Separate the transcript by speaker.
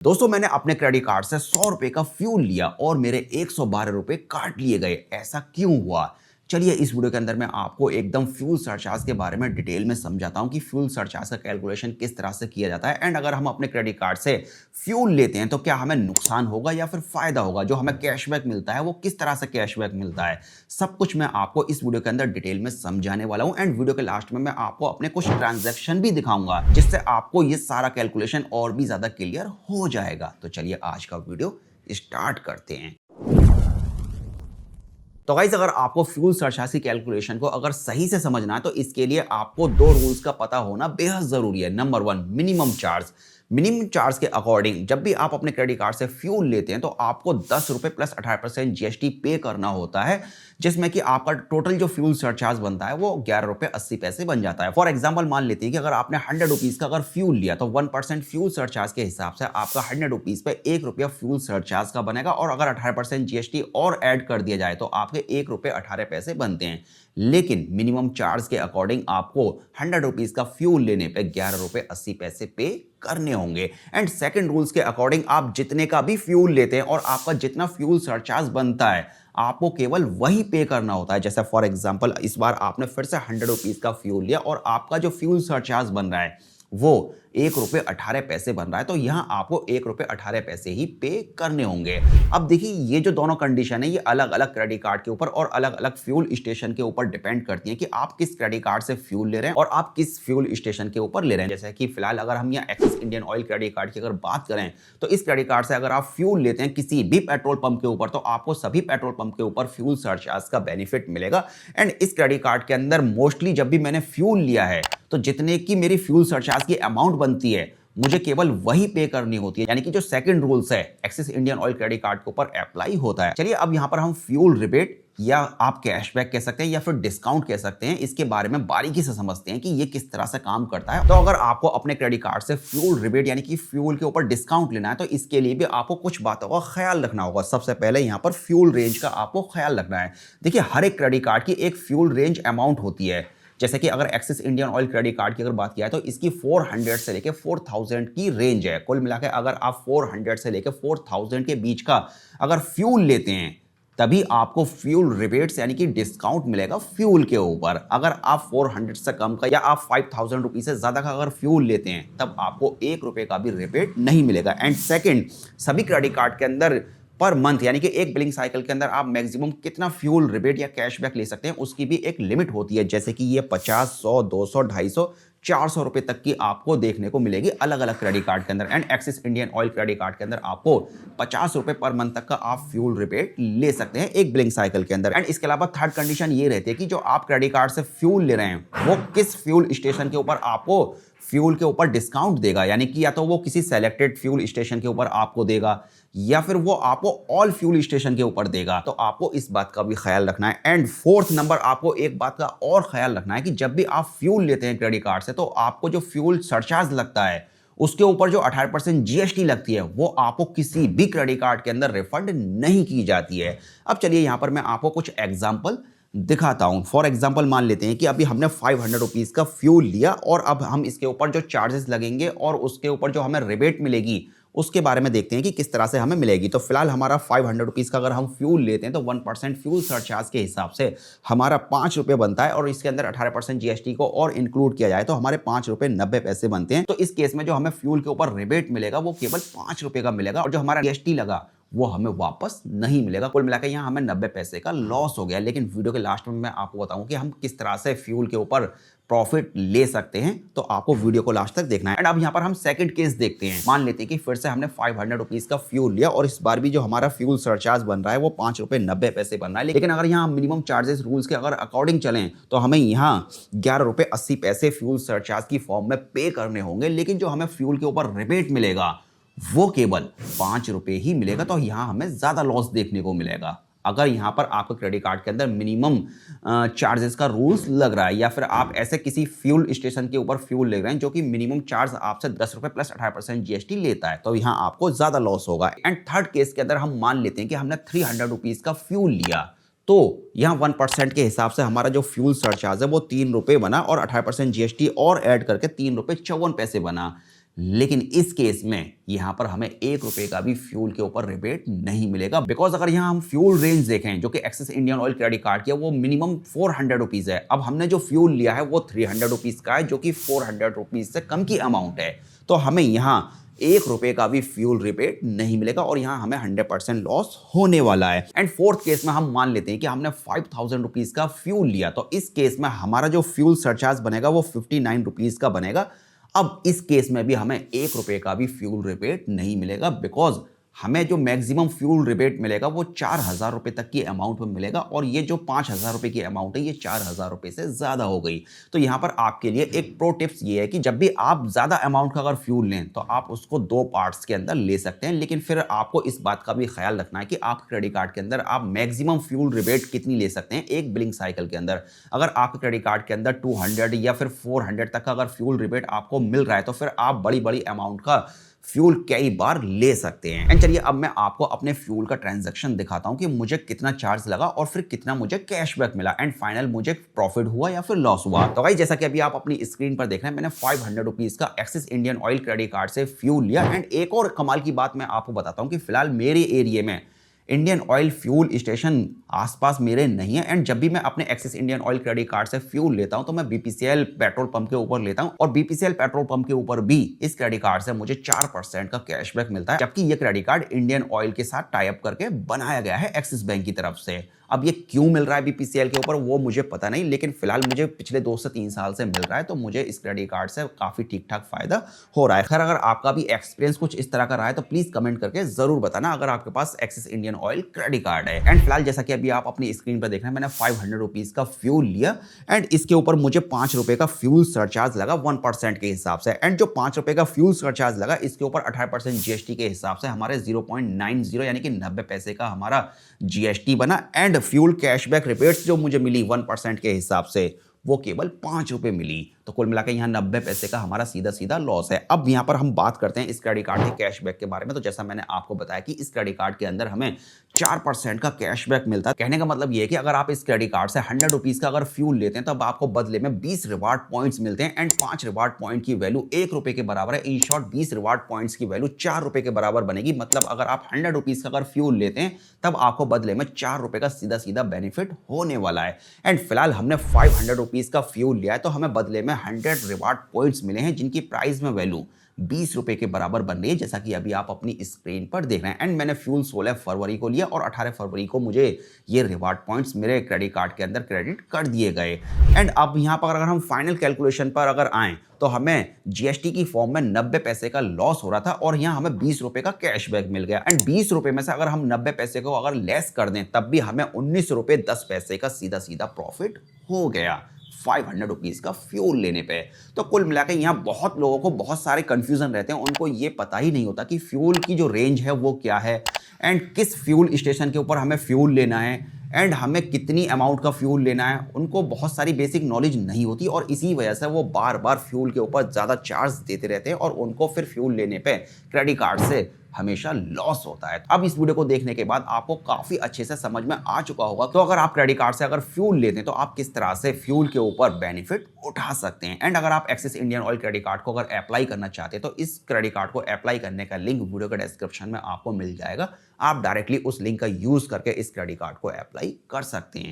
Speaker 1: दोस्तों मैंने अपने क्रेडिट कार्ड से 100 रुपए का फ्यूल लिया और मेरे 112 रुपए काट लिए गए। ऐसा क्यों हुआ? चलिए इस वीडियो के अंदर मैं आपको एकदम फ्यूल सरचार्ज के बारे में डिटेल में समझाता हूं कि फ्यूल सरचार्ज का कैलकुलेशन किस तरह से किया जाता है एंड अगर हम अपने क्रेडिट कार्ड से फ्यूल लेते हैं तो क्या हमें नुकसान होगा या फिर फायदा होगा। जो हमें कैशबैक मिलता है वो किस तरह से कैशबैक मिलता है, सब कुछ मैं आपको इस वीडियो के अंदर डिटेल में समझाने वाला हूं। एंड वीडियो के लास्ट में मैं आपको अपने कुछ ट्रांजैक्शन भी दिखाऊंगा जिससे आपको ये सारा कैलकुलेशन और भी ज्यादा क्लियर हो जाएगा। तो चलिए आज का वीडियो स्टार्ट करते हैं। तो गाइस अगर आपको फ्यूल सरचार्ज की कैलकुलेशन को अगर सही से समझना है तो इसके लिए आपको दो रूल्स का पता होना बेहद जरूरी है। Number 1, minimum charge. Minimum charge के अकॉर्डिंग जब भी आप अपने क्रेडिट कार्ड से फ्यूल लेते हैं तो आपको 10 रुपए प्लस 18% जीएसटी पे करना होता है, जिसमें कि आपका टोटल जो फ्यूल सरचार्ज बनता है वो 11 रुपए 80 पैसे बन जाता है। फॉर एग्जांपल मान लेते हैं कि अगर आपने 100 रुपीज का अगर फ्यूल लिया तो 1% फ्यूल सरचार्ज के हिसाब से आपका 100 रुपीज पे 1 रुपया फ्यूल सरचार्ज का बनेगा और अगर 18% जीएसटी और ऐड कर दिया जाए तो आपके 1 रुपए 18 पैसे बनते हैं। लेकिन मिनिमम चार्ज के अकॉर्डिंग आपको 100 रुपीज का फ्यूल लेने पे 11 रुपए 80 पैसे पे करने होंगे। एंड सेकंड रूल्स के अकॉर्डिंग आप जितने का भी फ्यूल लेते हैं और आपका जितना फ्यूल सरचार्ज बनता है आपको केवल वही पे करना होता है। जैसे फॉर एग्जांपल इस बार आपने फिर से 100 रुपीज का फ्यूल लिया और आपका जो फ्यूल सरचार्ज बन रहा है वो 1 रुपए 18 पैसे बन रहा है, तो यहां आपको 1 रुपए 18 पैसे ही पे करने होंगे। अब देखिए ये जो दोनों कंडीशन है ये अलग अलग क्रेडिट कार्ड के ऊपर और अलग अलग फ्यूल स्टेशन के ऊपर डिपेंड करती है कि आप किस क्रेडिट कार्ड से फ्यूल ले रहे हैं और आप किस फ्यूल स्टेशन के ऊपर ले रहे हैं। जैसे कि फिलहाल अगर हम यहाँ axis Indian oil credit card की अगर बात करें तो इस क्रेडिट कार्ड से अगर आप फ्यूल लेते हैं किसी भी पेट्रोल पंप के ऊपर तो आपको सभी पेट्रोल पंप के ऊपर फ्यूल सरचार्ज का बेनिफिट मिलेगा। एंड इस क्रेडिट कार्ड के अंदर मोस्टली जब भी मैंने फ्यूल लिया है तो जितने की मेरी फ्यूल सरचार्ज की अमाउंट बनती है मुझे केवल वही पे करनी होती है, यानी कि जो सेकंड रूल्स है axis Indian oil credit card के ऊपर अप्लाई होता है। चलिए अब यहां पर हम फ्यूल रिबेट या आप कैशबैक कह सकते हैं या फिर डिस्काउंट कह सकते हैं, इसके बारे में बारीकी से समझते हैं कि ये किस तरह से काम करता है। तो अगर आपको अपने क्रेडिट कार्ड से फ्यूल रिबेट यानी कि फ्यूल के ऊपर डिस्काउंट लेना है तो इसके लिए भी आपको कुछ बातों का ख्याल रखना होगा। सबसे पहले यहां पर फ्यूल रेंज का आपको ख्याल रखना है। देखिए हर एक क्रेडिट कार्ड की एक फ्यूल रेंज अमाउंट होती है। जैसे कि अगर axis Indian oil credit card की अगर बात किया है तो इसकी 400 से लेके 4000 की रेंज है। कुल मिलाकर अगर आप 400 से लेके 4000 के बीच का अगर फ्यूल लेते हैं तभी आपको फ्यूल रिबेट्स यानी कि डिस्काउंट मिलेगा फ्यूल के ऊपर। अगर आप 400 से कम का या आप 5000 रुपीज से ज्यादा का अगर फ्यूल लेते हैं तब आपको 1 रुपए का भी रिबेट नहीं मिलेगा। एंड सेकंड, सभी क्रेडिट कार्ड के अंदर पर मंथ यानी कि एक बिलिंग साइकिल के अंदर आप मैक्सिमम कितना फ्यूल रिबेट या कैशबैक ले सकते हैं उसकी भी एक लिमिट होती है। जैसे कि ये 50, 100, 200, 250, 400 रुपए तक की आपको देखने को मिलेगी अलग अलग क्रेडिट कार्ड के अंदर। And axis Indian oil credit card के अंदर आपको 50 रुपए पर मंथ तक का आप फ्यूल रिबेट ले सकते हैं एक बिलिंग साइकिल के अंदर। एंड इसके अलावा थर्ड कंडीशन ये रहती है कि जो आप क्रेडिट कार्ड से फ्यूल ले रहे हैं वो किस फ्यूल स्टेशन के ऊपर आपको फ्यूल के ऊपर डिस्काउंट देगा, यानी कि या तो वो किसी सेलेक्टेड फ्यूल स्टेशन के ऊपर आपको देगा या फिर वो आपको ऑल फ्यूल स्टेशन के ऊपर देगा। तो आपको इस बात का भी ख्याल रखना है। एंड फोर्थ नंबर, आपको एक बात का और ख्याल रखना है कि जब भी आप फ्यूल लेते हैं क्रेडिट कार्ड से तो आपको जो फ्यूल सरचार्ज लगता है उसके ऊपर जो 18% जीएसटी लगती है वो आपको किसी भी क्रेडिट कार्ड के अंदर रिफंड नहीं की जाती है। अब चलिए यहां पर मैं आपको कुछ एग्जांपल दिखाता हूं। फॉर एग्जांपल मान लेते हैं कि अभी हमने 500 रुपीज का फ्यूल लिया और अब हम इसके ऊपर जो चार्जेस लगेंगे और उसके ऊपर जो हमें रिबेट मिलेगी उसके बारे में देखते हैं कि किस तरह से हमें मिलेगी। तो फिलहाल हमारा 500 रुपीज का अगर हम फ्यूल लेते हैं तो 1% फ्यूल सरचार्ज के हिसाब से हमारा 5 रुपए बनता है और इसके अंदर 18% जीएसटी को और इंक्लूड किया जाए तो हमारे 5 रुपए 90 पैसे बनते हैं। तो इस केस में जो हमें फ्यूल के ऊपर रिबेट मिलेगा वो केवल 5 रुपए का मिलेगा और जो हमारा जीएसटी लगा वो हमें वापस नहीं मिलेगा। कुल मिलाकर यहाँ हमें 90 पैसे का लॉस हो गया। लेकिन वीडियो के लास्ट में मैं आपको बताऊं कि हम किस तरह से फ्यूल के ऊपर प्रॉफिट ले सकते हैं, तो आपको वीडियो को लास्ट तक देखना है। एंड अब यहाँ पर हम सेकंड केस देखते हैं। मान लेते हैं कि फिर से हमने 500 रुपीज का फ्यूल लिया और इस बार भी जो हमारा फ्यूल सरचार्ज बन रहा है वो 5 रुपए 90 पैसे बन रहा है। लेकिन अगर यहाँ मिनिमम चार्जेस रूल्स के अगर अकॉर्डिंग चलें तो हमें यहाँ 11 रुपए 80 पैसे फ्यूल सरचार्ज की फॉर्म में पे करने होंगे। लेकिन जो हमें फ्यूल के ऊपर रिबेट मिलेगा वो केवल 5 रुपए ही मिलेगा, तो यहां हमें ज्यादा लॉस देखने को मिलेगा। अगर यहां पर आपके क्रेडिट कार्ड के अंदर मिनिमम चार्जेस का रूल्स लग रहा है या फिर आप ऐसे किसी फ्यूल स्टेशन के ऊपर फ्यूल ले रहे हैं जो कि मिनिमम चार्ज आपसे 10 रुपए प्लस 18% जीएसटी लेता है, तो यहां आपको ज्यादा लॉस होगा। एंड थर्ड केस के अंदर हम मान लेते हैं कि हमने 300 रुपीज का फ्यूल लिया तो यहाँ 1% के हिसाब से हमारा जो फ्यूल सरचार्ज है वो 3 रुपए बना और 18% जीएसटी और ऐड करके 3 रुपए 54 पैसे बना। लेकिन इस केस में यहां पर हमें 1 रुपए का भी फ्यूल के ऊपर रिबेट नहीं मिलेगा, बिकॉज अगर यहां हम फ्यूल रेंज देखें जो कि axis Indian oil credit card की है, वो मिनिमम 400 रुपीज है। अब हमने जो फ्यूल लिया है वो 300 रुपीज का है, जो कि 400 रुपीज से कम की अमाउंट है। तो हमें यहाँ 1 रुपए का भी फ्यूल रिबेट नहीं मिलेगा और यहाँ हमें 100% लॉस होने वाला है। एंड फोर्थ केस में हम मान लेते हैं कि हमने 5000 रुपीज का फ्यूल लिया, तो इस केस में हमारा जो फ्यूल सरचार्ज बनेगा वो 59 रुपीज का बनेगा। अब इस केस में भी हमें 1 रुपए का भी फ्यूल रिबेट नहीं मिलेगा, बिकॉज हमें जो मैक्सिमम फ्यूल रिबेट मिलेगा वो 4000 रुपए तक की अमाउंट में मिलेगा, और ये जो 5000 रुपए की अमाउंट है ये 4000 रुपए से ज्यादा हो गई। तो यहां पर आपके लिए एक प्रो टिप्स ये है कि जब भी आप ज्यादा अमाउंट का अगर फ्यूल लें तो आप उसको 2 पार्ट्स के अंदर ले सकते हैं, लेकिन फिर आपको इस बात का भी ख्याल रखना है कि आप क्रेडिट कार्ड के अंदर आप मैक्सिमम फ्यूल रिबेट कितनी ले सकते हैं एक बिलिंग साइकिल के अंदर। अगर आपके क्रेडिट कार्ड के अंदर 200 या फिर 400 तक का अगर फ्यूल रिबेट आपको मिल रहा है तो फिर आप बड़ी बड़ी अमाउंट का फ्यूल कई बार ले सकते हैं। एंड चलिए अब मैं आपको अपने फ्यूल का ट्रांजैक्शन दिखाता हूं कि मुझे कितना चार्ज लगा और फिर कितना मुझे कैशबैक मिला, एंड फाइनल मुझे प्रॉफिट हुआ या फिर लॉस हुआ। तो गाइस जैसा कि अभी आप अपनी स्क्रीन पर देख रहे हैं, मैंने 500 रुपीज का axis Indian oil credit card से फ्यूल लिया। एंड एक और कमाल की बात मैं आपको बताता हूं कि फिलहाल मेरे एरिया में इंडियन ऑयल फ्यूल स्टेशन आसपास मेरे नहीं है। एंड जब भी मैं अपने axis Indian oil credit card से फ्यूल लेता हूं तो मैं बीपीसीएल पेट्रोल पंप के ऊपर लेता हूं, और बीपीसीएल पेट्रोल पंप के ऊपर भी इस क्रेडिट कार्ड से मुझे 4% का कैशबैक मिलता है, जबकि यह क्रेडिट कार्ड इंडियन ऑयल के साथ टाई अप करके बनाया गया है एक्सिस बैंक की तरफ से। अब ये क्यों मिल रहा है बीपीसीएल के ऊपर वो मुझे पता नहीं, लेकिन फिलहाल मुझे पिछले 2 से 3 साल से मिल रहा है, तो मुझे इस क्रेडिट कार्ड से काफी ठीक ठाक फायदा हो रहा है। खैर अगर आपका भी एक्सपीरियंस कुछ इस तरह का रहा है तो प्लीज कमेंट करके जरूर बताना अगर आपके पास Axis Indian oil credit card है। एंड फिलहाल जैसा कि अभी आप अपनी स्क्रीन पर देख रहे हैं, मैंने 500 रुपीज का फ्यूल लिया एंड इसके ऊपर मुझे 5 रुपए का फ्यूल सरचार्ज लगा 1% के हिसाब से। एंड जो 5 रुपए का फ्यूल सरचार्ज लगा इसके ऊपर 18% जीएसटी के हिसाब से हमारे 0.90 यानी कि 90 पैसे का हमारा जीएसटी बना। एंड फ्यूल कैशबैक रिबेट्स जो मुझे मिली 1% के हिसाब से वो केवल 5 रुपए मिली। तो कुल मिलाकर यहाँ 90 पैसे का हमारा सीधा सीधा लॉस है। अब यहाँ पर हम बात करते हैं इस क्रेडिट कार्ड के कैशबैक के बारे में। तो जैसा मैंने आपको बताया कि इस क्रेडिट कार्ड के अंदर हमें 4% का कैशबैक मिलता है। कहने का मतलब ये है कि अगर आप इस क्रेडिट कार्ड से 100 रुपीज का अगर फ्यूल लेते हैं तब आपको बदले में 20 रिवार्ड पॉइंट्स मिलते हैं। एंड 5 रिवार्ड पॉइंट की वैल्यू 1 रुपए के बराबर है। इन शॉर्ट 20 रिवार्ड पॉइंट्स की वैल्यू 4 रुपए के बराबर बनेगी। मतलब अगर आप 100 रुपीज का अगर फ्यूल लेते हैं तब आपको बदले में 4 रुपए का सीधा सीधा बेनिफिट होने वाला है। एंड फिलहाल हमने 500 रुपीज का फ्यूल लिया है तो हमें बदले में 100 रिवार्ड पॉइंट्स मिले हैं जिनकी प्राइस में वैल्यू 20 रुपए के बराबर बन रही है, जैसा कि अभी आप अपनी स्क्रीन पर देख रहे हैं। एंड मैंने फ्यूल 16 फरवरी को लिया और 18 फरवरी को मुझे ये रिवार्ड पॉइंट्स मेरे क्रेडिट कार्ड के अंदर क्रेडिट कर दिए गए। एंड अब यहाँ पर अगर हम फाइनल कैलकुलेशन पर अगर आएं तो हमें जीएसटी की फॉर्म में 90 पैसे का लॉस हो रहा था और यहाँ हमें 20 रुपए का कैशबैक मिल गया। एंड 20 रुपए में से अगर हम 90 पैसे को अगर लेस कर दें तब भी हमें 19 रुपए 10 पैसे का सीधा सीधा प्रॉफिट हो गया 500 रुपीज का फ्यूल लेने पे। तो कुल मिलाकर यहाँ बहुत लोगों को बहुत सारे कंफ्यूजन रहते हैं, उनको ये पता ही नहीं होता कि फ्यूल की जो रेंज है वो क्या है एंड किस फ्यूल स्टेशन के ऊपर हमें फ्यूल लेना है एंड हमें कितनी अमाउंट का फ्यूल लेना है। उनको बहुत सारी बेसिक नॉलेज नहीं होती और इसी वजह से वो बार बार फ्यूल के ऊपर ज़्यादा चार्ज देते रहते हैं और उनको फिर फ्यूल लेने पे क्रेडिट कार्ड से हमेशा लॉस होता है। अब इस वीडियो को देखने के बाद आपको काफी अच्छे से समझ में आ चुका होगा तो अगर आप क्रेडिट कार्ड से अगर फ्यूल लेते हैं तो आप किस तरह से फ्यूल के ऊपर बेनिफिट उठा सकते हैं। एंड अगर आप axis Indian oil credit card को अगर अप्लाई करना चाहते हैं तो इस क्रेडिट कार्ड को अप्लाई करने का लिंक वीडियो के डिस्क्रिप्शन में आपको मिल जाएगा। आप डायरेक्टली उस लिंक का यूज करके इस क्रेडिट कार्ड को अप्लाई कर सकते हैं।